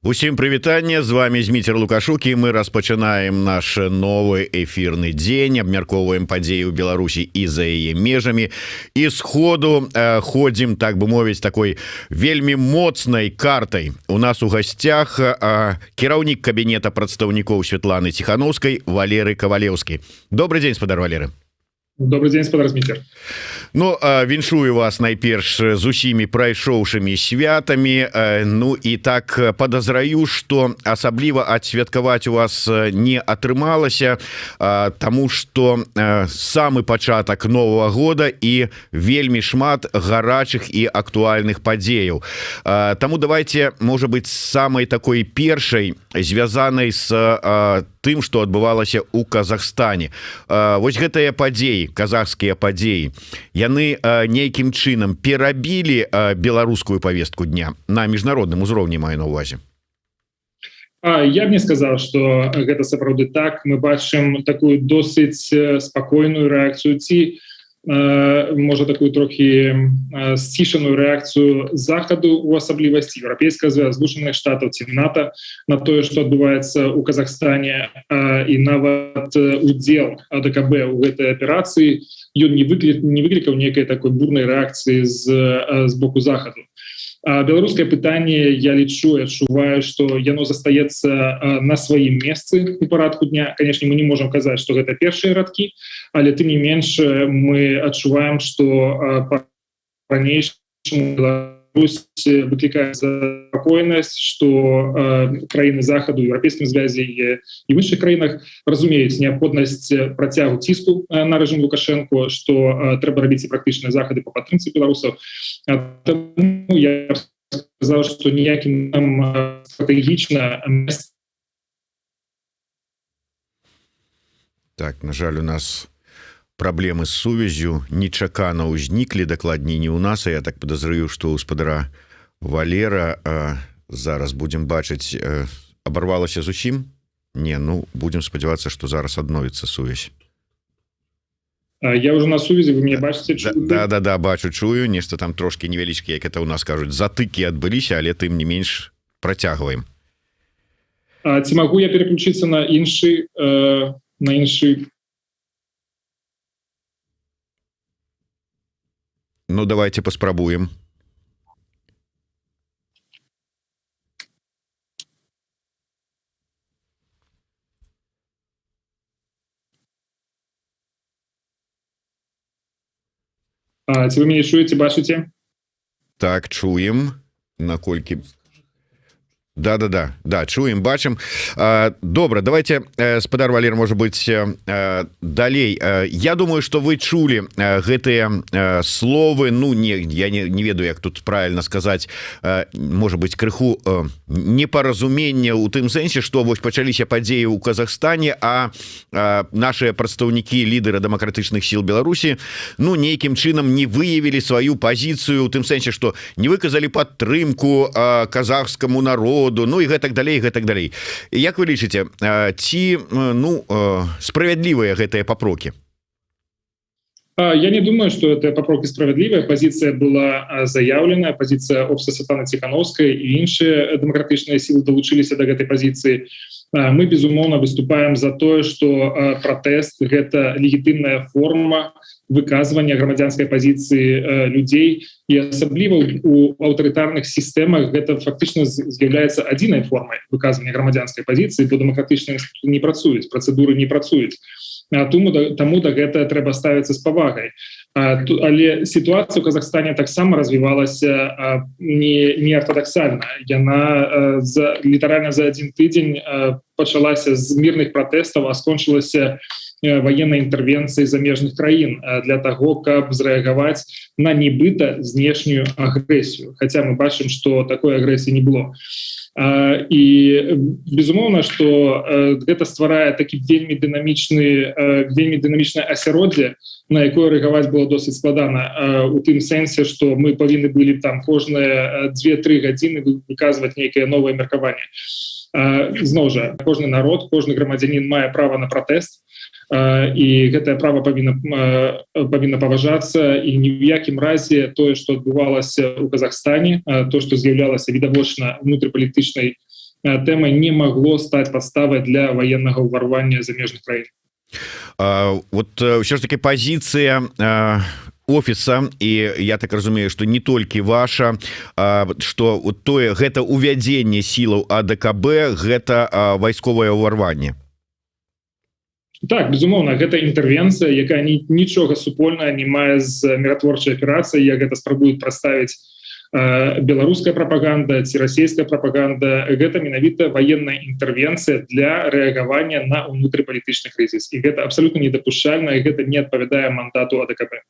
Усім прывітанне, з вами Зміцер Лукашук, і мы распачынаем наш новы эфірны дзень, абмяркоўваем падзеі ў Беларусі і за яе межамі, і сходу ходзім, так бы мовіць, такой вельмі моцнай картай. У нас у гасцях кіраўнік кабінета прадстаўнікоў Светланы Ціхановскай Валерый Кавалеўскі. Добрый дзень, спадар Валеры. Добрый день, спадар Зміцер. Ну, віншую вас найперш з усімі прайшоўшымі святамі. Ну і так подазраю, што асабліва адсвяткаваць у вас не атрымалася, таму што самы пачатак новага года і вельмі шмат гарачых і актуальных падзеяў. Таму давайте, можа быць, самай такой першай, звязанай з тым, што адбывалася ў Казахстане. Вось гэтыя падзеі, казахскія падзеі, яны нейкім чынам перабілі беларускую повестку дня на міжнародным узроўні, маю на ўвазе. Я б не сказаў, што гэта сапраўды так. Мы бачым такую досыць спакойную рэакцыю, ці можа такую трохі сцішаную рэакцыю захаду, у асаблівасці Еўрапейскага Звязу, Злучаных Штатаў ці НАТО на тое, што адбываецца ў Казахстане, і нават удзел АДКБ у гэтай аперацыі ён не выклікаў нейкай такой бурнай рэакцыі з боку захаду. Беларускае пытанне, я лічу і адчуваю, што яно застаецца на сваім месцы у парадку дня. Канешне, мы не можам казаць, што гэта першыя радкі, але тым не менш мы адчуваем, што па-ранейшаму Беларусь выклікае спакойнасць, што краіны захаду, Еўрапейскім звязе і в іншых краінах разумеюць неабходнасць працягу ціску на рэжым Лукашэнко, што трэба рабіць і практычныя захады па падтрымцы беларусаў. Таму я сказаў, што ніякім нам стратэгічна. Так, на жаль, у нас праблемы з сувяззю нечакана ўзніклі, дакладней не ў нас, а я так подазраю, што ў спадара Валера зараз будзем бачыць, абарвалася зусім? Не, ну, будзем спадзявацца, што зараз адновіцца сувязь. Я уже на сувязі, вы мяне бачыце? Да, бачу, чую, нешта там трошки невялічкі, як это ў нас кажуць, затыкі адбыліся, але тым не менш працягваем. Ці магу я переключыцца на іншы? Ну, давайте паспрабуем. Ці вы мяне чуеце, бачыце? Так, чуем. Наколькі... Да, чуем, бачым. Добра, давайте, спадар Валер, может быть, далей. Я думаю, что вы чулі гэтыя словы, ну, я не ведаю, як тут правильно сказать, может быть, крыху непаразумення ў тым сэнсе, што вось пачаліся падзеі ў Казахстане, а наши прадстаўнікі, лідеры дэмакратычных сіл Беларусі, ну, нейкім чынам не выявілі сваю пазіцыю ў тым сэнсе, што не выказалі падтрымку казахскаму народу, ну і гэтак далей, гэтак далей. Як вы лічыце, ці, ну, справядлівыя гэтыя папрокі? Я не думаю, что это папроки справедливая. Позиция была заявлена, позиция общества Светланы Ціхановскай и іншыя дэмакратычныя силы долучились до этой позиции. Мы, безумоўно, выступаем за то, что протест — это легитимная форма выказывания грамадзянской позиции людей, и особливо у аўтарытарных сістэмах это фактично з'яўляецца адзінай формай выказывания грамадзянской позиции, бо дэмакратычныя інстытуты не працуюць, процедуры не працуюць. Таму да гэта трэба ставіцца з павагай. Але сітуацыя ў Казахстане таксама развівалася не ортодоксальна. Яна літаральна за адзін тыдзень пачалася з мірных пратэстаў, а скончылася военной интервенции замежных краін для того, каб зрэагаваць на нібыта знешнюю агрэсію. Хотя мы бачым, что такой агрэсіі не было. І безумоўна, што гэта стварае такі вельмі дынамічнае асяроддзе, на якое рэагаваць было досыць складана, у тым сэнсе, што мы павінны былі там кожныя 2-3 гадзіны выказваць нейкае новае меркаванне. Зноў жа, кожны народ, кожны грамадзянін мае права на пратэст, і гэтае права павінна паважацца, і ні ў якім разе тое, што адбывалася ў Казахстане, то, што з'яўлялася відавочна внутрыпалітычнай тэмай не магло стаць падставай для военнага ўварвання замежных краін. Вот ўсё ж таки пазіцыя офіса, і я так разумею, што не толькі ваша, што тое гэта увядзенне сілаў АДКБ, гэта вайсковае ўварванне. Так, безумоўна, гэта інтэрвенцыя, якая нічога супольнага не мае з міратворчай аперацыяй, як гэта спрабуюць прадставіць беларуская прапаганда ці расійская прапаганда. Гэта менавіта военная інтэрвенцыя для рэагавання на ўнутрыпалітычны крызіс. І гэта абсалютна недапушчальна, і гэта не адпавядае мандату АДКБ.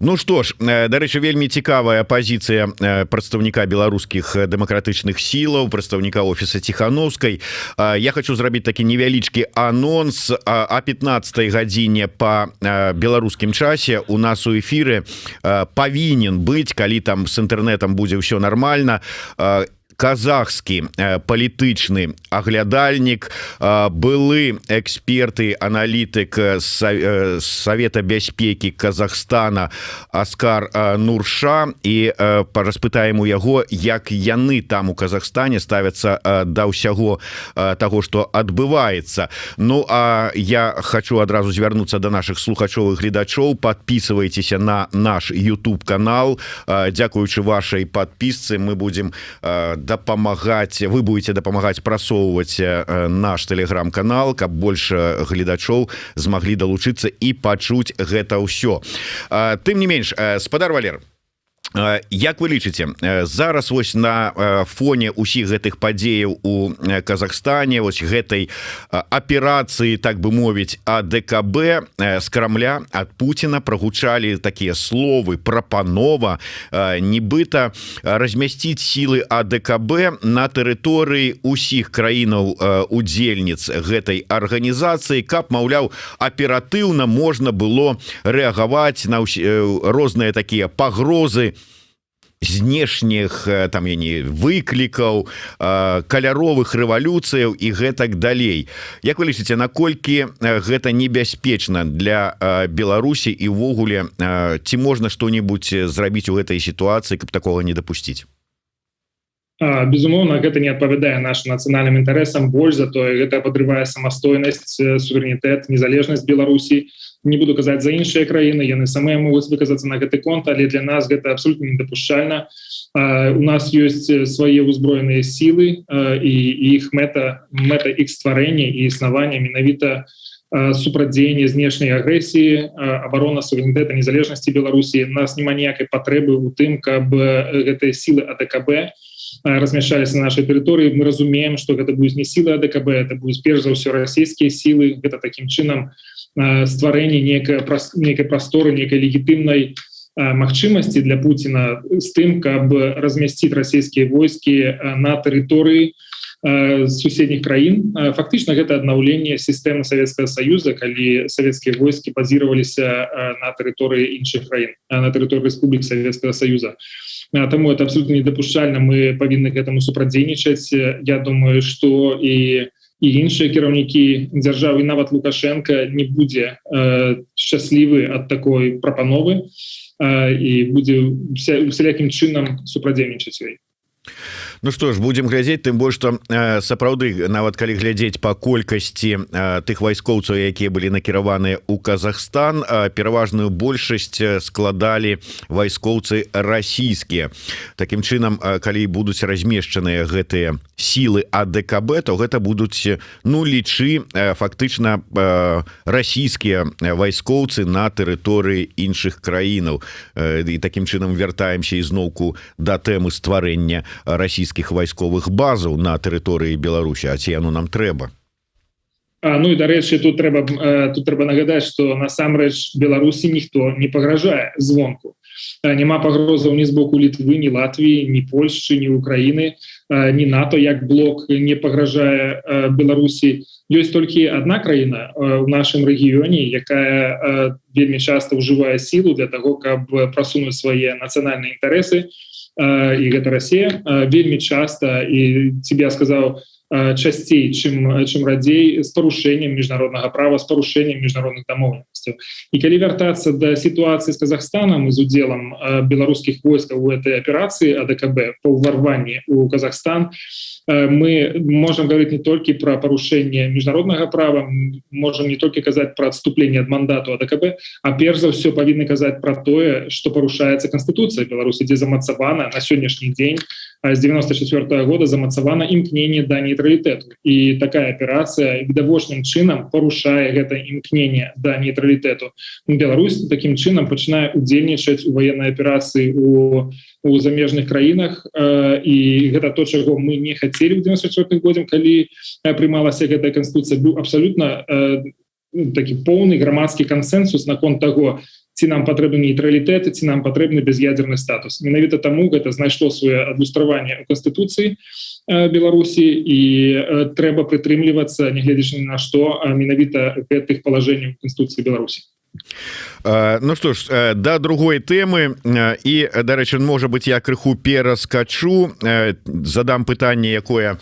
Ну што ж, дарэчы, вельмі цікавая пазіцыя прадстаўніка беларускіх дэмакратычных сілаў, прадстаўніка офіса Ціхановскай. Я хочу зрабіць такі невялічкі анонс. О 15 гадзіне по беларускім часе у нас у эфіры павінен быць, калі там з інтэрнэтам будзе ўсё нармальна, казахскі палітычны аглядальнік, былы эксперты, аналітык Савета бяспекі Казахстана Аскар Нурша, і распытаем у яго, як яны там у Казахстане ставяцца да ўсяго таго, што адбываецца. Ну а я хочу адразу звярнуцца да наших слухачоў і гледачоў. Подписывайтеся на наш YouTube канал. Дзякуючы вашай подпісцы мы будем дапамагаць, вы будете дапамагаць прасоўваць наш телеграм-канал, каб больше гледачоў змаглі далучыцца і пачуць гэта ўсё. Тым не менш, спадар Валер, як вы лічыце, зараз вось на фоне усіх гэтых падзеяў у Казахстане, вось гэтай аперацыі, так бы мовіць, АДКБ, з Крамля ад Пуціна прагучалі такія словы, прапанова нібыта размясціць сілы АДКБ на тэрыторыі усіх краінаў удзельніц гэтай арганізацыі, каб, маўляў, аператыўна можна было рэагаваць на розныя такія пагрозы знешніх там выклікаў, каляровых рэвалюцыяў і гэтак далей. Як вы лічыце, наколькі гэта небяспечна для Беларусі і ўвогуле, ці можна што-небудзь зрабіць у гэтай сітуацыі, каб такога не дапусціць? Безумоўна, гэта не адпавядае нашим нацыянальным інтарэсам, больш за тое, гэта падрывае самастойнасць, суверэнітэт, незалежнасць Беларусі. Не буду казаць за іншыя краіны, яны самыя могуць выказацца на гэты конт, але для нас гэта абсолютно недапушчальна. У нас ёсць свае ўзброеныя сілы, і іх мэта іх стварэння і існавання менавіта супрацьдзеянне знешняй агрэсіі, абарона суверэнітэта, незалежнасці Беларусі. У нас няма ніякай патрэбы ў тым, каб гэтыя сілы АДКБ размяшчаліся на нашай тэрыторыі. Мы разумеем, што гэта будуць не сілы АДКБ, это будуць перш за ўсё расійскія сілы. Гэта такім чынам стварэнне нейкай прасторы, нейкай легітымнай магчымасці для Пуціна з тым, каб размясціць расійскія войскі на тэрыторыі суседніх краін. Фактычна гэта аднаўленне сістэмы Савецкага Саюза, калі савецкія войскі базіраваліся на тэрыторыі іншых краін, на тэрыторыі Рэспублік Савецкага Саюза. Таму это абсолютно недапушчальна, мы павінны к этому супрацьдзейнічаць. Я думаю, што і іншыя кіраўнікі дзяржавы, нават Лукашенко, не будзе шчаслівы ад такой прапановы і будзе усялякім чынам супрацьдзейнічаць ёй. Ну што ж, будзем глядзець, тым больш, што сапраўды, нават калі глядзець па колькасці тых вайскоўцаў, якія былі накіраваныя ў Казахстан, пераважную большасць складалі вайскоўцы расійскія. Такім чынам, калі будуць размешчаныя гэтыя сілы АДКБ, то гэта будуць, ну, лічы, фактычна расійскія вайскоўцы на тэрыторыі іншых краінаў. І такім чынам вяртаемся ізноўку да тэмы стварэння расійскіх вайсковых базаў на тэрыторыі Беларусі, а ці яно нам трэба? Ну і, дарэчы, тут трэба нагадаць, што насамрэч Беларусі ніхто не пагражае звонку. Няма пагрозаў ні з боку Літвы, ні Латвіі, ні Польшчы, ні Украіны, ні НАТО як блок не пагражае Беларусі. Ёсць толькі адна краіна ў нашым рэгіёне, якая вельмі часта ўжывае сілу для таго, каб прасунуць свае нацыянальныя інтарэсы, і гэта Расія. Вельмі часта, і я сказаў, часцей, чым радзей, з парушэннем міжнароднага права, з парушэннем міжнародных дамоўленасцей. супольнасцю. І калі вяртацца да сітуацыі з Казахстанам і з удзелам беларускіх войскаў у этой аперацыі АДКБ по ўварванні ў Казахстан, мы можем говорить не только про порушение международного права, можем не только казать про отступление от мандату АДКБ, а перш за все повинны казать про то, что порушается Конституция Беларуси, где замацавана на сегодняшний день с 94 года замацавана імкнение да нейтралитету. И такая операция відавочным чынам порушае гэта імкнение да нейтралитету. Беларусь таким чынам пачынае удзельнічаць у военной операции у замежных краінах, і гэта то, чаго мы не хацелі ў 94 годзе, калі прымалася гэтая канстытуцыя. Быў абсалютна такі поўны грамадскі кансенсус наконт таго, ці нам патрэбны нейтралітэт, ці нам патрэбны без'ядерны статус. Менавіта таму гэта знайшло сваё адлюстраванне ў Канстытуцыі Беларусі, і трэба прытрымлівацца, нягледзячы ні на што, менавіта гэтых палажэнняў у Канстытуцыі Беларусі. Ну что ж, да другой темы, і, дарэчы, можа быть, я крыху пераскачу, задам пытанне, якое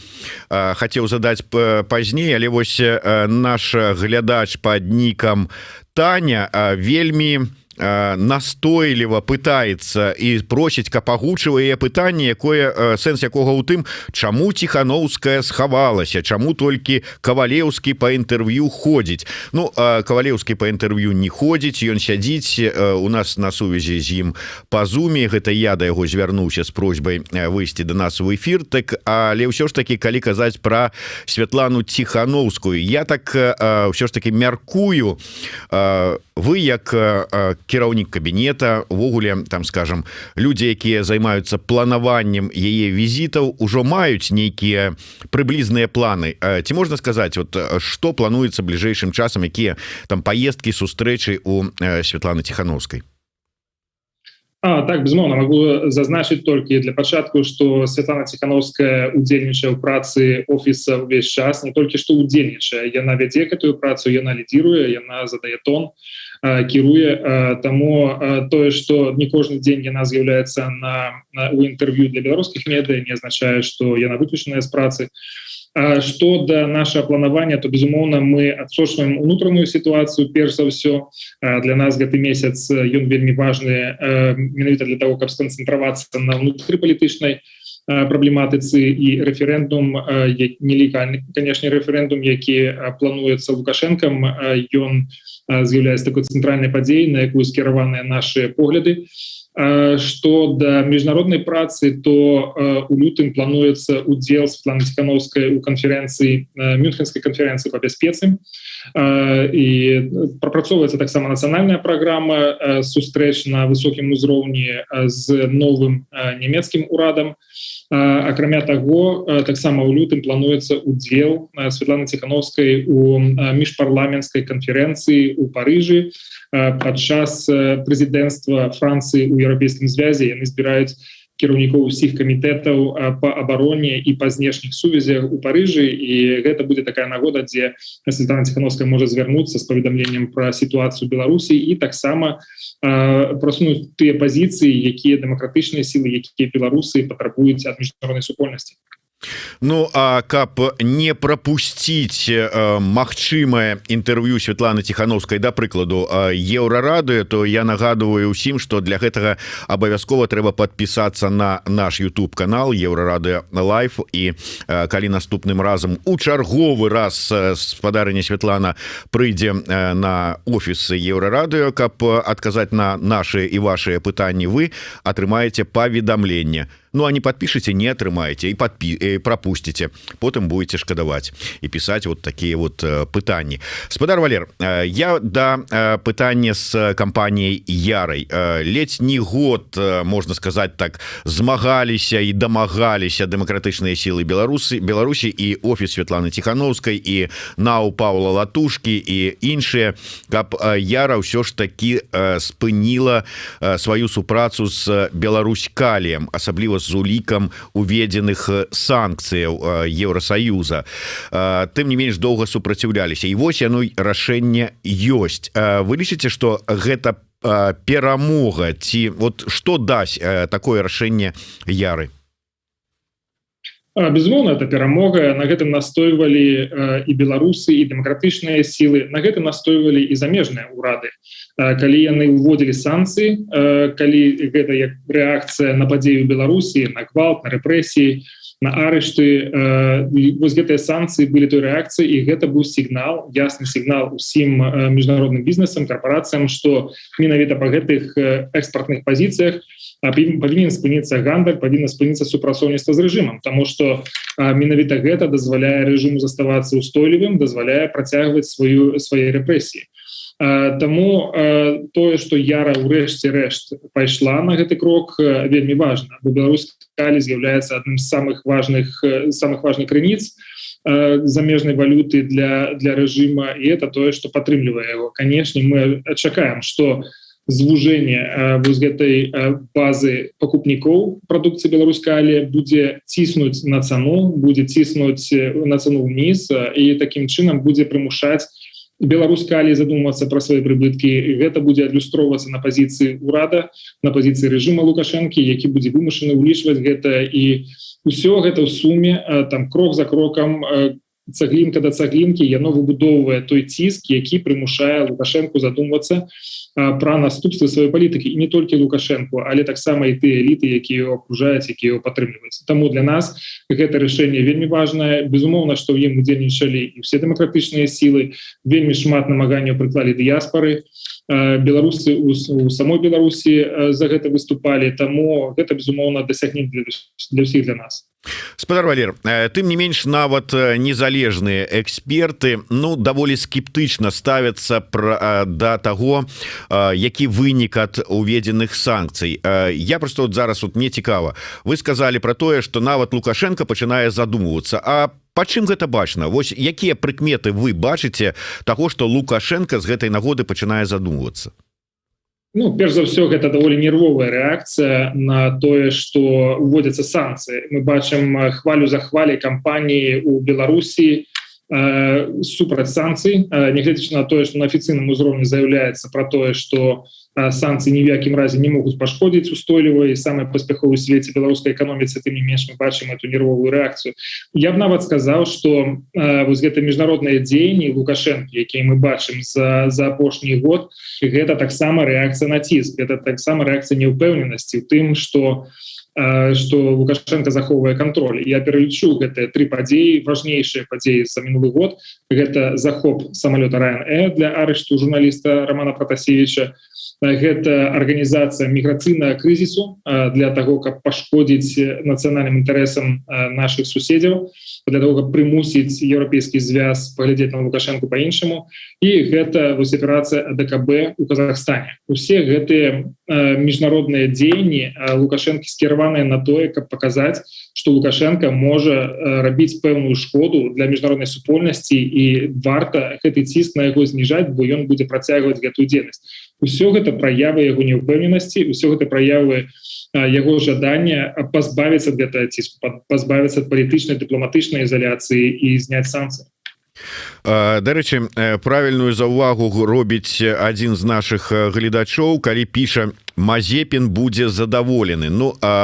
хацеў задаць пазней, але вось наш глядач пад нікам Таня вельмі настойліва пытаецца і просіць, каб агучыла яе пытанне, якое сэнс якога ў тым, чаму Ціханаўская схавалася, чаму толькі Кавалеўскі па інтэрв'ю ходзіць. Ну, Кавалеўскі па інтэрв'ю не ходзіць, ён сядзіць у нас на сувязі з ім па зуме, гэта я да яго звярнуўся з просьбай выйсці да нас у эфір, так, але ўсё ж такі, калі казаць пра Святлану Ціханаўскую, я так ўсё ж такі мяркую, вы як кіраўнік кабінета, увогуле, там, скажем, людзі, якія займаюцца планаваннем яе візітаў, ужо маюць нейкія прыблізныя планы. Ці можна сказаць, вот, што плануецца бліжэйшым часам, якія там паездкі, сустрэчы у Святланы Ціханаўскай? Так, безумоўна, могу зазначыць толькі для пачатку, што Святлана Ціханаўская удзельнічае ў працы офіса ўвесь час, не толькі што удзельнічае, яна вядзе гэтую працу, яна лідзіруе, яна задае тон, кіруе, таму тое, што не кожны дзень яна з'яўляецца у інтэрв'ю для беларускіх медыа, не азначае, што яна выключаная з працы. Што да нашага планавання, то, безумоўна, мы адсочваем унутраную сітуацыю, перш за ўсё. Для нас гэты месяц ён вельмі важны менавіта для того, каб сканцэнтравацца на внутрыпалітычнай праблематыцы, і рэферэндум, нелегальны, канешне, рэферэндум, які плануецца Лукашэнкам, ён з'яўляецца такой цэнтральнай падзеяй, на якую скіраваныя нашыя погляды. Што да міжнароднай працы, то у лютым плануецца удзел Святланы Ціханаўскай у канферэнцыі, Мюнхенскай канферэнцыі па бяспецы, і прапрацоўваецца таксама нацыянальная праграма сустрэч на высокім узроўні з новым нямецкім урадам. Акрамя таго, таксама ў лютым плануецца удзел Святланы Ціханаўскай у міжпарламенцкай канферэнцыі ў Парыжы падчас прэзідэнцтва Францыі ў Еўрапейскім звязе. Яны збіраюць кіраўнікоў усіх камітэтаў па абароне і па знешніх сувязях у Парыжы, і гэта будзе такая нагода, дзе Святлана Ціханаўская можа звярнуцца з паведамленнем пра сітуацыю Беларусі і таксама прасунуць тыя пазіцыі, якія дэмакратычныя сілы, якія беларусы патрабуюць ад міжнароднай супольнасці. Ну, а каб не пропусціць магчымае інтэрв'ю Святланы Ціханаўскай, да прыкладу, Еўрарадыё, то я нагадываю ўсім, што для гэтага абавязкова трэба падпісацца на наш YouTube канал Еўрарадыё Лайф, і калі наступным разам у чарговы раз спадарыня Святлана прыйдзе на офіс Еўрарадыё, каб адказаць на нашы і вашыя пытанні, вы атрымаеце паведамленне. Ну, а не подпишите, не атрымаеце і пропустите, потым будете шкадаваць і пісаць вот такія вот пытанні. Спадар Валер, я да пытання з кампаніяй Ярай. Ледзь не год, можна сказаць так, змагаліся і дамагаліся дэмакратычныя сілы Беларусі і офіс Святланы Ціханаўскай, і НАУ Паўла Латушкі і іншыя, каб Яра ўсё ж такі спыніла сваю супрацу з Беларуськаліем, асабліва з улікам уведзеных санкцыяў Еўросаюза. Тым не менш доўга супраціўляліся. І вось яно рашэнне ёсць. Вы лічыце, што гэта перамога, ці вот што дасць такое рашэнне Яры? Безумоўна, это перамога. На гэтым настойвалі і беларусы, і дэмакратычныя сілы. На гэтым настойвалі і замежныя ўрады. Калі яны ўводзілі санкцыі, калі гэта як рэакцыя на падзею Беларусі, на гвалт, на рэпрэсіі, на арышты, вось гэтыя санкцыі былі той рэакцыяй, і гэта быў сігнал, ясны сігнал усім міжнародным бізнесам, карпорацыям, што менавіта па гэтых экспартных пазіцыях павінен спыніцца гандаль, павінна спыніцца супрацоўніцтва з рэжымам, таму што менавіта гэта дазваляе рэжыму заставацца устойлівым, дазваляе працягваць свае рэпрэсіі. Таму тое, што Яра ўрэшце рэшт пайшла на гэты крок, вельмі важна, бо беларускі калій з'яўляецца адным з самых важных крыніц замежнай валюты для рэжыма, і это тое, што падтрымлівае яго. Канешне, мы чакаем, што звужэнне вось гэтай базы пакупнікоў прадукцыі беларускалі будзе ціснуць на цану, будзе ціснуць на цану ўніз, і такім чынам будзе прымушаць беларускалі задумвацца пра свае прыбыткі. Гэта будзе адлюстроўвацца на пазіцыі ўрада, на пазіцыі рэжыма Лукашэнкі, які будзе вымушаны ўлічваць гэта, і ўсё гэта ў суме, там крок за крокам, цаглінка да цаглінкі, яно выбудоўвае той ціск, які прымушае Лукашэнку задумвацца пра наступствы сваёй палітыкі. І не толькі Лукашэнку, але таксама і тыя эліты, якія яго акружаюць, якія яго падтрымліваюць. Таму для нас гэта рашэнне вельмі важнае. Безумоўна, што ў ім удзельнічалі і ўсе дэмакратычныя сілы, вельмі шмат намаганняў прыклалі дыяспары. Беларусы у самой Беларусі за гэта выступалі, таму гэта, безумоўна, дасягненне для ўсіх для нас. Спадар Валер, тым не менш, нават незалежныя эксперты даволі скептычна ставяцца да таго, які вынік ад уведзеных санкцый. Я просто зараз мне цікава, вы сказалі пра тое, што нават Лукашенко пачынае задумвацца, а па чым гэта бачна? Вось якія прыкметы вы бачыце таго, што Лукашенко з гэтай нагоды пачынае задумвацца? Перш за ўсё, гэта даволі нервовая рэакцыя на тое, што ўводзяцца санкцыі. Мы бачым хвалю за хваляй кампаніі ў Беларусі супраць санкцый, нягледзячы на тое, што на афіцыйным узроўні заяўляецца пра тое, што санкцыі ні в якім разе не могуць пашкодзіць устойлівай і самай паспяховай свеце беларускай эканоміцы. Тым не менш мы бачым эту нервовую рэакцыю. Я б нават сказаў, што вось гэта міжнародныя дзеянні Лукашэнкі, якія мы бачым за апошні год, гэта таксама рэакцыя на ціск, гэта таксама рэакцыя неўпэўненасці ў тым, што Лукашенко захоўвае кантроль. Я пералічу гэтыя тры падзеі, важнейшыя падзеі за мінулы год. Гэта захоп самалёта Ryanair для арышту журналіста Романа Пратасевича, гэта арганізацыя міграцыйнага крызісу для таго, каб пашкодзіць нацыянальным інтарэсам нашых суседзяў, для того, каб прымусіць еўрапейскі звяз паглядзець на Лукашенко па-іншаму, і гэта вось аперацыя АДКБ у Казахстане. Усе гэтыя міжнародныя дзеянні Лукашенко скіраваныя на тое, каб паказаць, што Лукашенко можа рабіць пэўную шкоду для міжнароднай супольнасці, і варта гэты ціск на яго зніжаць, бо ён будзе працягваць гэтую дзейнасць. Усё гэта праявы яго неўпэўненасці, усё гэта праявы яго жадання пазбавіцца ад гэтага ціску, пазбавіцца ад палітычнай, дыпламатычнай ізаляцыі і зняць санкцыі. Дарэчы, правільную заўвагу робіць адзін з нашых гледачоў, калі піша: Мазепін будзе задаволены.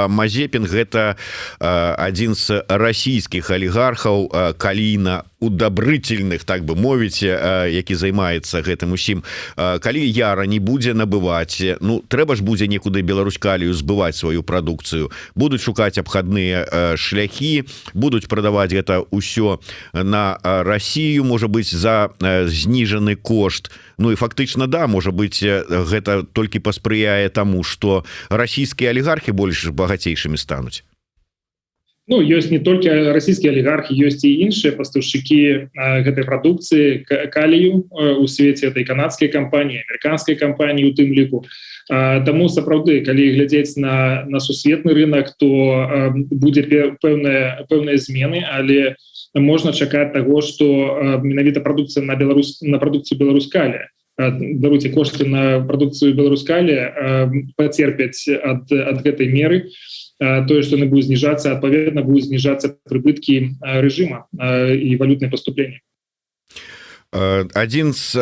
Мазепін гэта адзін з расійскіх алігархаў, калійна удабрытельных, так бы мовіць, які займаецца гэтым усім. Калі Яра не будзе набываць, трэба ж будзе некуды беларускалію збываць сваю прадукцыю, будуць шукаць абхадныя шляхі, будуць прадаваць гэта ўсё на Расію, можа быць, за зніжаны кошт. І фактычна, можа быць, гэта толькі паспрыяе таму, што расійскія алігархі больш багацейшымі стануць. Ёсць не толькі расійскія алігархі, ёсць і іншыя пастаўшчыкі гэтай прадукцыі калію у свеце. Это і канадскія кампаніі, амерыканскія кампаніі у тым ліку. Таму сапраўды, калі глядзець на сусветны рынок, то будзе пэўныя змены, але можна чакаць таго, што менавіта прадукцыя на прадукцыю беларускалі, кошты на прадукцыю беларускалі пацерпяць ад гэтай меры. Тое, што яны будуць зніжацца, адпаведна будуць зніжацца прыбыткі рэжыма і валютныя паступленні. Адзін з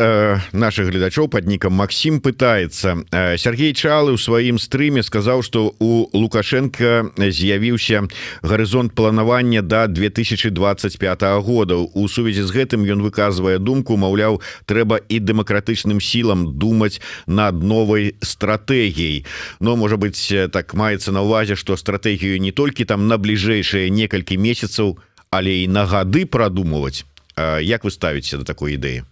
наших гледачоў пад нікам Максим пытаецца: Сергей Чалы ў сваім стрыме сказаў, што у Лукашенко з'явіўся гарызонт планавання да 2025 года. У сувязі з гэтым ён выказвае думку, маўляў, трэба і дэмакратычным сілам думаць над новай стратэгіяй. Но, можа быць, так маецца на ўвазе, што стратэгію не толькі там на бліжэйшыя некалькі месяцаў, але і на гады прадумваць. Як вы ставіце да такой ідэі?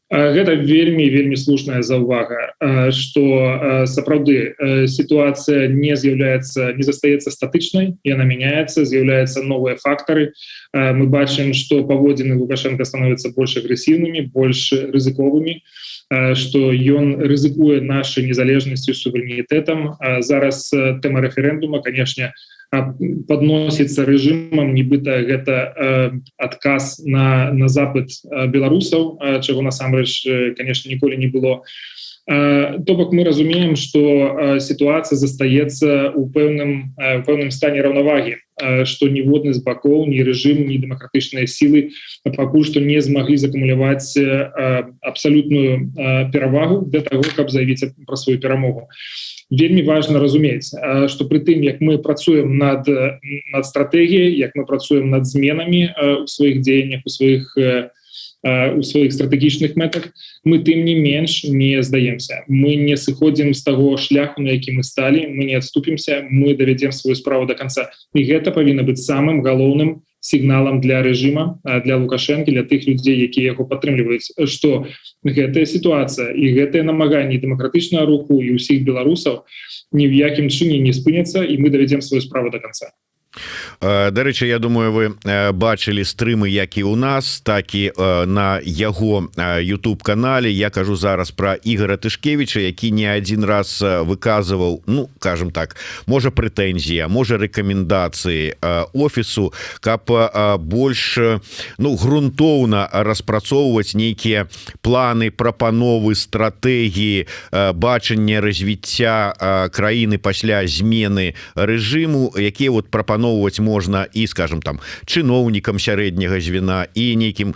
Гэта вельмі слушная заўвага, што сапраўды сітуацыя не застаецца статычнай, яна мяняецца, з'яўляюцца новыя фактары. Мы бачым, што паводзіны Лукашенко становяцца больш агрэсіўнымі, больш рызыковымі, што ён рызыкуе нашай незалежнасцю, суверэнітэтам. Зараз тэма рэферэндума, канешне, подносится рэжымам, нібыта гэта адказ на запыт беларусаў, чаго насамрэч, конечно, ніколі не было. То бок мы разумеем, што сітуацыя застаецца ў пэўным стане раўнавагі, што ніводны з бакоў, ні рэжым, ні дэмакратычныя сілы пакуль што не змаглі закумуляваць абсалютную перавагу для таго, каб заявіць пра сваю перамогу. Вельмі важна разумець, што пры тым, як мы працуем над стратэгіяй, як мы працуем над зменамі у сваіх дзеяннях, у сваіх стратэгічных мэтах, мы тым не менш не здаемся. Мы не сыходзім з таго шляху, на які мы сталі, мы не адступімся, мы давядзем сваю справу до конца. І гэта павінна быць самым галоўным сігналам для рэжыма, для Лукашэнкі, для тых людзей, якія яго падтрымліваюць, што гэтая сітуацыя і гэтыя намаганні дэмакратычнага руху і ўсіх беларусаў ні ў якім чыне не спыняцца, і мы давядзем сваю справу до конца. Дарэчы, я думаю, вы бачылі стрымы як і ў нас, так і на яго YouTube-канале. Я кажу зараз пра Ігора Тышкевіча, які не адзін раз выказываў, ну, кажам так, можа прэтэнзія, можа рэкамендацыі офісу, каб больш грунтоўна распрацоўваць нейкія планы, прапановы, стратэгіі, бачанне развіцця краіны пасля змены рэжыму, якія вот прапановваць можна і, скажем, там чыноўнікам сярэдняга звена і нейкім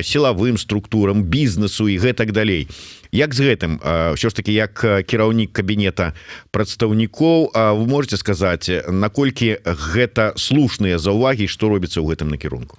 сілавым структурам, бізнесу і гэтак далей. Як з гэтым? Ўсё ж таки, як кіраўнік кабінета прадстаўнікоў, вы можете сказаць, наколькі гэта слушныя заўвагі, што робіцца ў гэтым накірунку?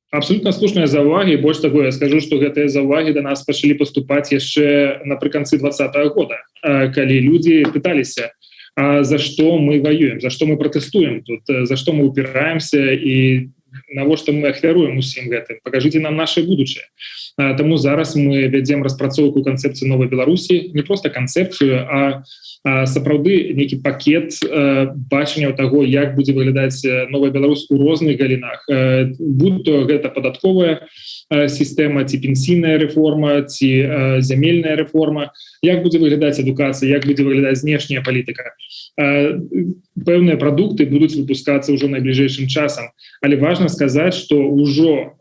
Абсолютно слушныя заўвагі. Больш таго, я скажу, што гэтыя заўвагі да нас пачалі паступаць яшчэ напрыканцы 2020 года, калі людзі пыталіся: а за что мы воюем, за что мы протестуем тут, за что мы упираемся и навошта мы ахвяруем усім гэтым, покажите нам наше будучае. Таму зараз мы вядзем распрацоўку канцэпцыі новай Беларусі, не просто канцэпцыю, а сапраўды нейкі пакет бачанняў таго, як будзе выглядаць новая Беларусь у розных галінах, будь то гэта падатковая сістэма, ці пенсійная рэформа, ці зямельная рэформа, як будзе выглядаць адукацыя, як будзе выглядаць знешняя палітыка. Пэўныя прадукты будуць выпускацца ўжо найбліжэйшым часам, але важна сказаць, што ўжо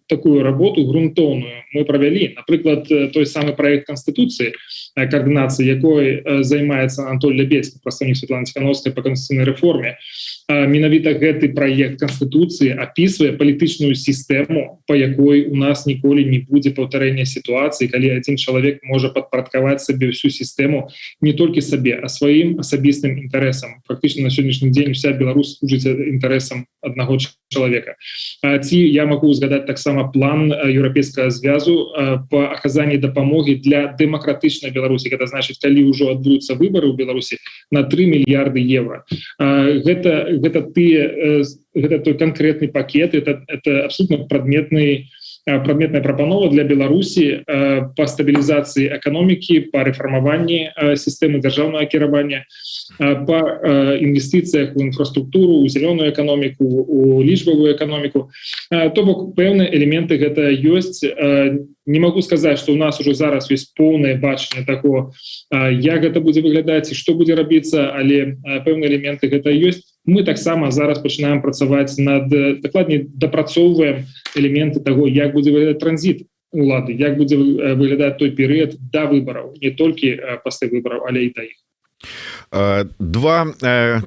такую работу грунтоўную мы правялі. Напрыклад, той самы праект Канстытуцыі, координации якой займаецца Анатолий Лебедзькі, прадстаўнік Светланы Ціхановскай по канстытуцыйнай рэформе. Менавіта гэты праект Канстытуцыі апісвае палітычную сістэму, па якой у нас ніколі не будзе паўтарэння сітуацыі, калі адзін чалавек можа падпарадкаваць сабе ўсю сістэму не толькі сабе, а сваім асабістым інтарэсам. Фактычна на сённяшні дзень вся Беларусь служыць інтарэсам аднаго чалавека. Ці я магу згадаць таксама план еўрапейскага звязу па аказанні дапамогі для дэмакратычнай Беларусі. Гэта значыць, калі ўжо адбудуцца выбары ў Беларусі, на 3 мільярды евро. Гэта той конкретный пакет, это абсолютно предметная прапанова для Беларусі по стабілізацыі эканомікі, по рэфармаванні сістэмы дзяржаўнага кіравання, по інвестыцыях у інфраструктуру, у зялёную эканоміку, у лічбавую эканоміку. То бок пэўныя элементы гэта ёсць. Не могу сказаць, што у нас уже зараз ёсць поўнае бачанне таго, як гэта будзе выглядаць і што будзе рабіцца, але пэўныя элементы гэта ёсць. Мы таксама зараз пачынаем працаваць над, дакладней, дапрацоўваем элементы таго, як будзе выглядаць транзіт улады, як будзе выглядаць той перыяд да выбараў, не толькі пасля выбараў, але і да іх. Два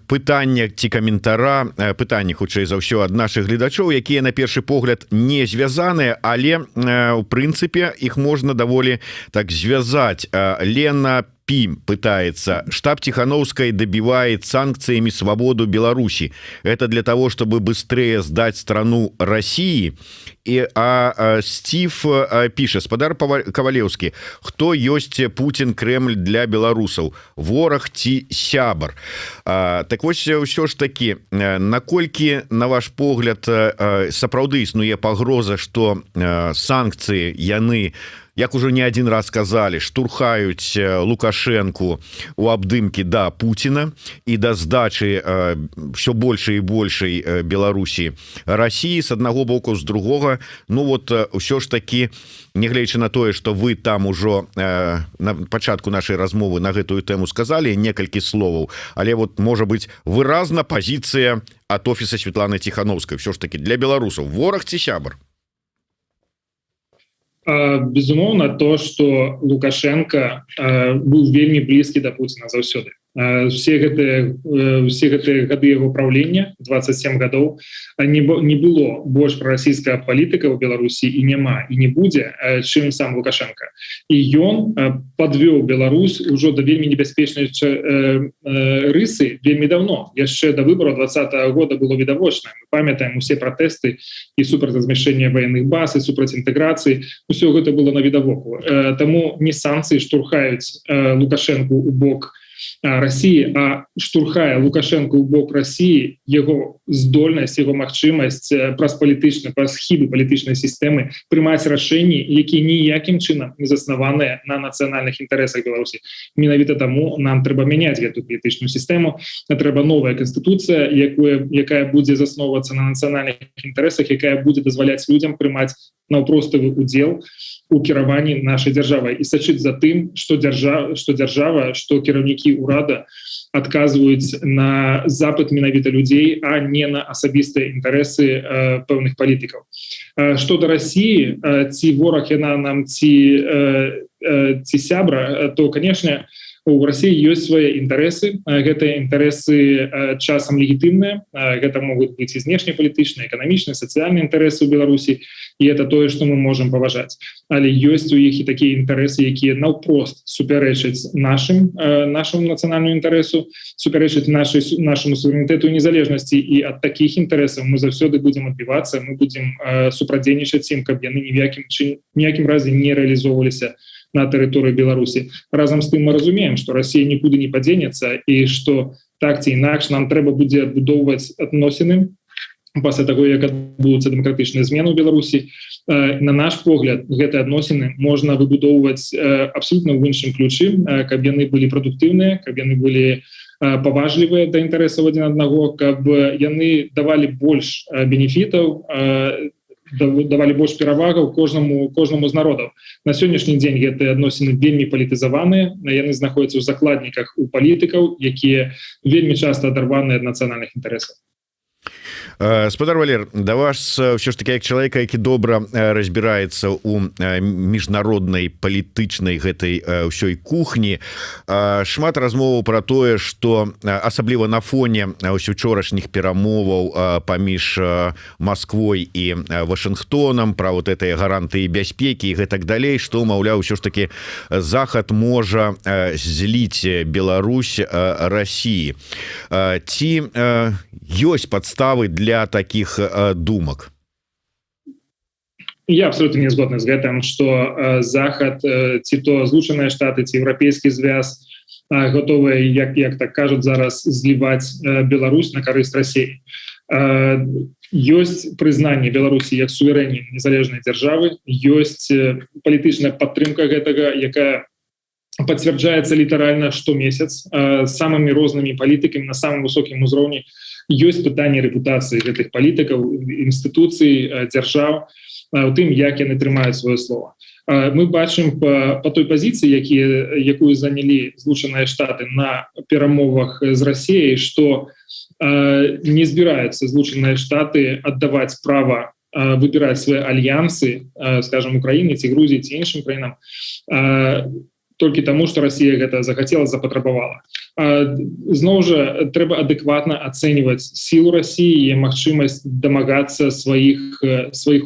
пытання ці каментара, пытанні хутчэй за ўсё ад наших гледачоў, якія на першы погляд не звязаныя, але у прынцыпе іх можна даволі так звязаць. Лена Пим пытается: штаб Тихановской добивает санкциями свободу Беларуси. Это для того, чтобы быстрее сдать страну России. Стив пишет: спадар Ковалевский, кто есть Путин, Кремль для белорусов? Ворог ці сябар? Так вот, все ж таки, наколькі, на ваш погляд, сапраўды існуе пагроза, что санкции яны, як уже не один раз сказали, штурхаюць Лукашенко у абдымкі да Путина и до сдачи все больше и большей Беларусі России с одного боку, с другого. Ну вот ўсё ж таки, нягледзячы на тое, что вы там ужо на пачатку нашай размовы на гэтую тэму сказали некалькі словаў, але вот можа быть выразна позиция от офиса Светланы Тихановской. Все ж таки, для беларусаў вораг ці сябар? Безумоўна, то, что Лукашенко был вельмі близкий до Путина заўсёды. Все гэтыя гады его правления, 27 годов, не было больш пророссийская политика в Беларуси и няма, и не будзе, чым сам Лукашенко. И он подвёў Беларусь уже до вельмі небяспечнай рысы вельмі давно. Яшчэ до выборов 2020 года было відавочна. Мы памятаем усе протесты и супрацьразмяшчэння военных баз, и супрацьінтэграцыі. Усё гэта было на відавоку. Таму не санкции штурхаюць Лукашенко у бок России, а штурхае Лукашенко у бок России его здольнасць, его магчымасць праз палітычна, праз хібы палітычнай сістэмы прымаць рашэнні, якія ніякім чынам не заснаваныя на нацыянальных інтарэсах Беларусі. Менавіта таму нам трэба мяняць гэту палітычную сістэму, трэба новая канстытуцыя, якая будзе засноўвацца на нацыянальных інтарэсах, якая будзе дазваляць людзям прымаць наўпроставы удзел у кіраванні нашай дзяржавай і сачыць за тым, што дзяржава, што кіраўнікі ўрада адказваюць на запыт менавіта людзей, а не на асабістыя інтарэсы пэўных палітыкаў. Што да России, ці вораг яна нам, ці сябра, то, конечно, у России есть свои интересы. Гэтыя интересы часам легитимные. Это могут быть и внешнепалітычныя, экономичные, социальные интересы у Беларуси. И это то, что мы можем поважать. Але есть у іх и такие интересы, якія наўпрост супярэчаць нашему национальному интересу, супярэчаць нашему суверенитету и незалежности. И от таких интересов мы заўсёды будем отбиваться, мы будем супрадзейнічаць ім, каб яны ніякім разе не реализовываліся на территории Беларуси. Разом с тым мы разумеем, что Россия никуда не поденется, и что так ці інакш нам трэба будзе адбудоўваць адносіны пасля таго, як адбудуцца дэмакратычныя змены ў Беларусі. На наш погляд, гэтыя адносіны можна выбудоўваць абсолютно ў іншым ключы, каб яны былі прадуктыўныя, каб яны былі паважлівыя да інтарэсаў адзін аднаго, каб яны давалі больш бенефітаў, давалі больш перавагаў кожнаму з народаў. На сённяшні дзень гэтыя адносіны вельмі палітызаваныя, яны знаходзяцца ў закладніках у палітыкаў, якія вельмі часта адарваныя ад нацыянальных інтарэсаў. Спадар Валер, да вас ўсё ж таки, як чалавека, які добра разбіраецца ў міжнароднай палітычнай гэтай ўсёй кухні, шмат размоваў пра тое, што асабліва на фоне учорашніх перамоваў паміж Масквой і Вашынгтонам пра вот гэтыя гарантыі бяспекі і гэтак далей, што, маўляў, ўсё ж таки Захад можа зліць Беларусь России. Ці ёсць падставы для таких думок? Я абсолютно не згодны з гэтым, што Захад, ці то Злучаныя Штаты, ці Еўрапейскі звяз готовыя, як так кажуць зараз, зліваць Беларусь на карысць России. Ёсць прызнанне Беларусі як суверэннай незалежнай дзяржавы, ёсць палітычная падтрымка гэтага, якая пацвярджаецца літаральна штомесяц самымі рознымі палітыкамі на самым высокім узроўні. Ёсць пытанне рэпутацыі гэтых палітыкаў, інстытуцый, дзяржаў, у тым, як яны трымаюць сваё слово. Мы бачым по той пазіцыі, якую занялі Злучаныя Штаты на перамовах з Расіяй, што не збіраюцца Злучаныя Штаты аддаваць права выбіраць свае альянсы, скажем, Украіне ці Грузіі ці іншым краінам, толькі таму, што Расія гэта захацела, запатрабавала. Зноў жа, трэба адэкватна ацэньваць сілу Расіі і магчымасць дамагацца сваіх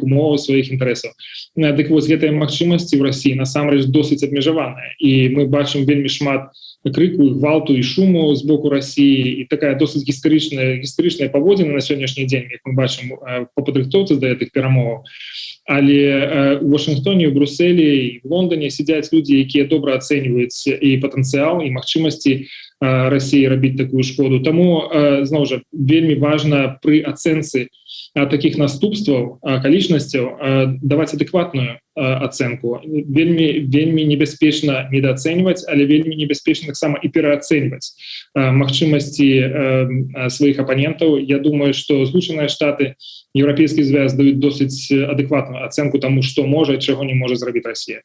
умоваў, сваіх інтарэсаў. Дык вось гэтыя магчымасці ў Расіі насамрэч досыць абмежаваныя. І мы бачым вельмі шмат крыку, гвалту і шуму з боку Расіі, і такая досыць гістарычная паводзіна на сённяшні дзень, як мы бачым па падрыхтоўцы да гэтых перамоваў. Але у Вашынгтоне, у Брюсселі і в Лондоне сядзяць людзі, якія добра ацэньваюць і патэнцыял, і магчымасці Расіі рабіць такую шкоду. Таму, зноў жа, вельмі важна пры ацэнцы такіх наступстваў, акалічнасцяў даваць адэкватную ацэнку. Вельмі небяспечна недаацэньваць, але вельмі небяспечна таксама і пераацэньваць магчымасці сваіх апанентаў. Я думаю, што Злучаныя Штаты, Еўрапейскі звяз даюць досыць адэкватную ацэнку таму, што можа і чаго не можа зрабіць Расія.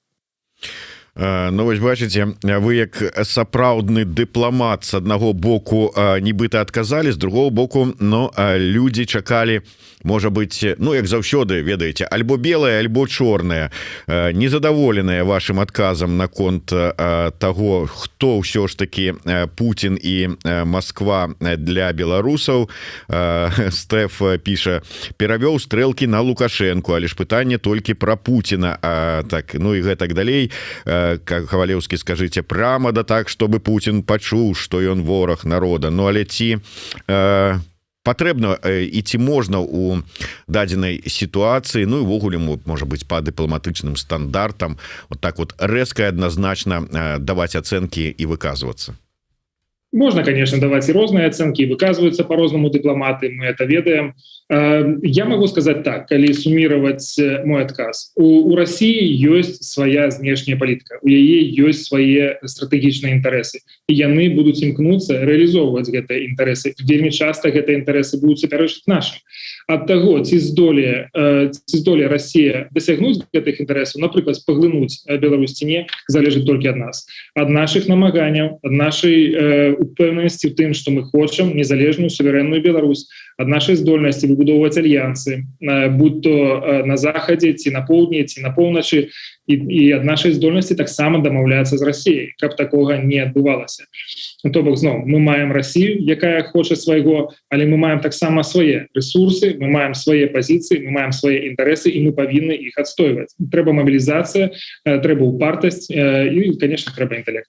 Ну вось бачыце, вы як сапраўдны дыпламат з аднаго боку нібыта адказалі, з другого боку, но людзі чакалі, можа быць, ну як заўсёды, ведаеце, альбо белае, альбо чорнае, незадаволеныя вашым адказам наконт таго, хто ўсё ж такі Путін і Москва для беларусаў. Стэф піша: перавёў стрэлкі на Лукашенко, але ж пытанне толькі пра Пуціна. Так, ну і гэтак далей. Кавалеўскі, скажыце прямо да так, чтобы Путін пачуў, што ён вораг народа. Ну але ці патрэбна і ці можна у дадзенай сітуацыі, ну і ўвогуле, можа быць, па дыпламатычным стандартам вот так вот рэзка і адназначна даваць ацэнкі і выказвацца? Можно, конечно, давать и разные оценки, и выказываются по-разному дипломаты, мы это ведаем. Я могу сказать так, коли суммировать мой отказ. У России есть своя внешняя политика, у яе есть свои стратегичные интересы, и яны будут имкнуться реализовывать эти интересы. Вельми часто эти интересы будут супярэчыць нашим. От того, ці здоле Россия досягнуть этих интересов, например, поглынуть Беларусь ці не, залежит только от нас. От наших намаганняў, от нашей упевненості в тым, что мы хочем незалежную суверенную Беларусь, от нашей здольности выбудовывать альянсы, будь то на заходе, ці на поўдні, ці на поўначы, і ад нашай здольнасці таксама дамаўляцца з Расіяй, каб такога не адбывалася. То бок, зноў, мы маем Расію, якая хоча свайго, але мы маем таксама свае ресурсы, мы маем свае пазіцыі, мы маем свае інтарэсы, і мы павінны іх адстойваць. Трэба мабілізацыя, трэба упартасць і, конечно, трэба інтэлект.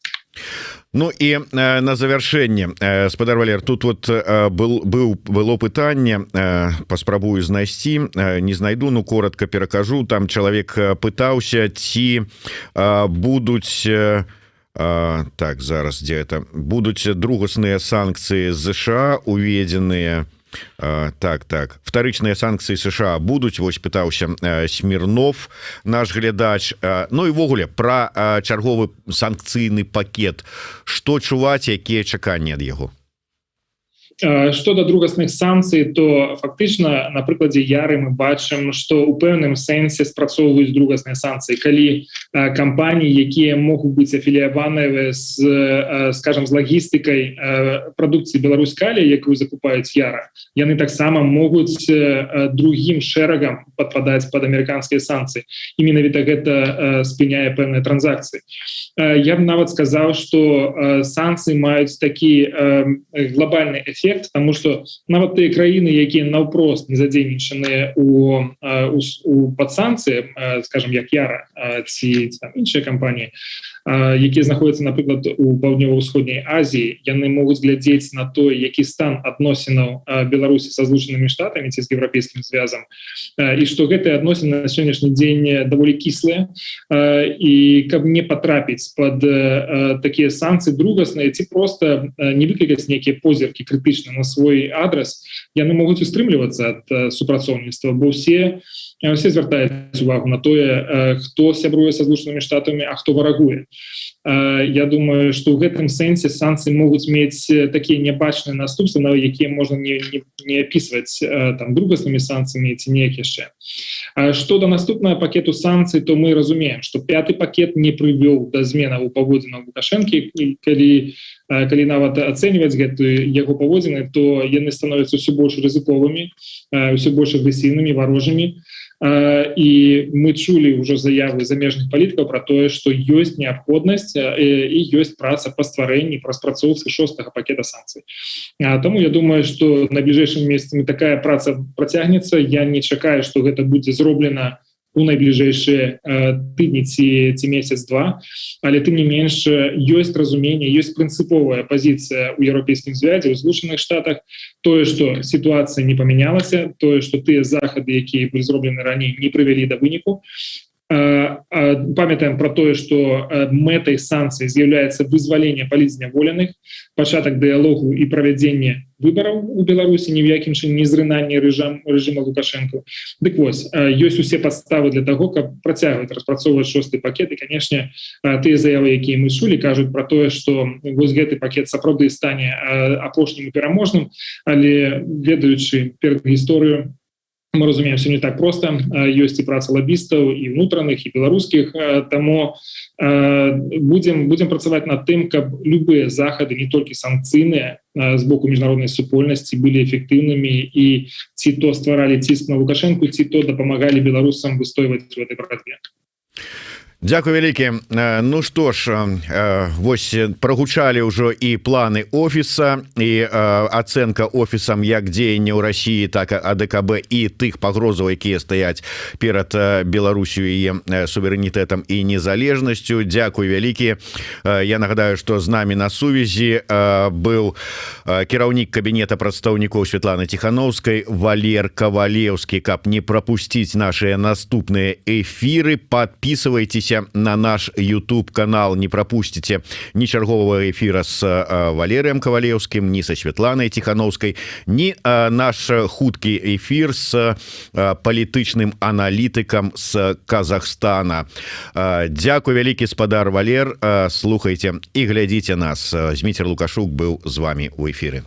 Ну і на завяршэнне, спадар Валер, тут вот было пытанне, паспрабую знайсці, не знайду, ну коротко перакажу. Там чалавек пытаўся, ці будуць, так, зараз, дзе это, будуць другасныя санкцыі з США уведзеныя. Так, вторычныя санкцыі США будуць, вось пытаўся Смірнов, наш глядач. Ну і ввогуле пра чарговы санкцыйны пакет, што чуваць, якія чаканні ад яго? Што да другасных санкцый, то фактычна на прыкладзе Яры мы бачым, што ў пэўным сэнсе спрацоўваюць другасныя санкцыі, калі кампаніі, якія могуць быць афіліяваныя з, скажам, з лагістыкай прадукцыі Беларусь-Калія, якую закупаюць Яра, яны таксама могуць другім шэрагам падпадаць пад амерыканскія санкцыі. І менавіта гэта спыняе пэўныя транзакцыі. Я б нават сказаў, што санкцыі маюць такі глобальны эфект, потому что нават тыя краіны, якія наўпрост не задзейнічаныя у падсанкцыі, скажем, як Яра ці іншыя кампаніі, якія знаходзяцца, напрыклад, у паўднёва-ўсходняй Азіі, яны могуць глядзець на той, які стан адносінаў Беларусі са Злучанымі Штатамі ці з Еўрапейскім звязам, і што гэтыя адносіны на сённяшні дзень даволі кіслыя, і каб не патрапіць пад такія санкцыі другасныя ці проста не выклікаць нейкія позіркі крытычныя на свой адрес, яны могуць устрымлівацца ад супрацоўніцтва, бо ўсе звяртаюць увагу на тое, хто сябруе са Злучанымі Штатамі, а хто варагуе. Я думаю, што ў гэтым сэнсе санкцыі могуць мець такія нябачныя наступствы, на якія можна не апісваць там другаснымі санкцыямі ці неяк яшчэ. Што да наступнага пакету санкцый, то мы разумеем, што 5-й пакет не прывёў да зменаў у паводзінах Лукашэнкі, калі нават ацэньваць гэтую яго паводзіны, то яны становяцца ўсё больш рызыковымі, ўсё больш агрэсіўнымі, варожымі. і мы чулі ўжо заявы замежных палітыкаў про тое, што ёсць неабходнасць і ёсць праца па стварэнні, па распрацоўцы 6-го пакета санкцый. Таму я думаю, што на бліжэйшымі месяцамі такая праца працягнецца. Я не чакаю, што гэта будзе зроблена у найбліжэйшыя тыдні ці месяц-два, але тым не менш ёсць разуменне, ёсць прынцыповая пазіцыя ў Еўрапейскім звязе, ў Злучаных Штатах, тое, што сітуацыя не памянялася, тое, што тыя захады, якія былі зроблены раней, не прывялі да выніку. Памятаем про тое, што мэтай санкцый з'яўляецца вызваленне палітзняволеных, пачатак дыялогу і правядзенне выбараў у Беларусі, ні ў якім чыне не зрынанне рэжыма Лукашенко. Дык вось, ёсць усе падставы для таго, каб працягваць распрацоўваць 6-й пакет, і, канешне, тыя заявы, якія мы чулі, кажуць про тое, што вось гэты пакет сапраўды стане апошнім і пераможным, але ведаючы перад гісторыю, мы разумеем, все не так просто. Ёсць і праца лабістаў, і ўнутраных, і беларускіх. Таму будем працаваць над тым, каб любыя захады, не толькі санкцыйныя, з боку міжнароднай супольнасці былі эфектыўнымі і ці то стваралі ціск на Лукашенку, ці то дапамагалі беларусам выстойваць у этой барацьбе. Дякую вялікі. Ну што ж, вось прагучалі ўжо і планы офіса, і ацэнка офісам як дзеяння ў Расіі, так і АДКБ, і тых пагрозаў, якія стаяць перад Беларусю і суверэнітэтам і незалежнасцю. Дякую вялікі. Я нагадаю, што з намі на сувязі быў кіраўнік кабінета прадстаўнікоў Светланы Тихановскай Валер Кавалеўскі. Каб не прапусціць нашыя наступныя эфіры, подписывайтесь на наш YouTube канал, не пропустите ни чаргового эфира с Валерием Ковалевским, ни со Светланой Тихановской, ни наш хуткі эфир с палітычным аналітыкам с Казахстана. Дякую вялікі, спадар Валер. Слухайте и глядите нас. Зміцер Лукашук был с вами у эфире.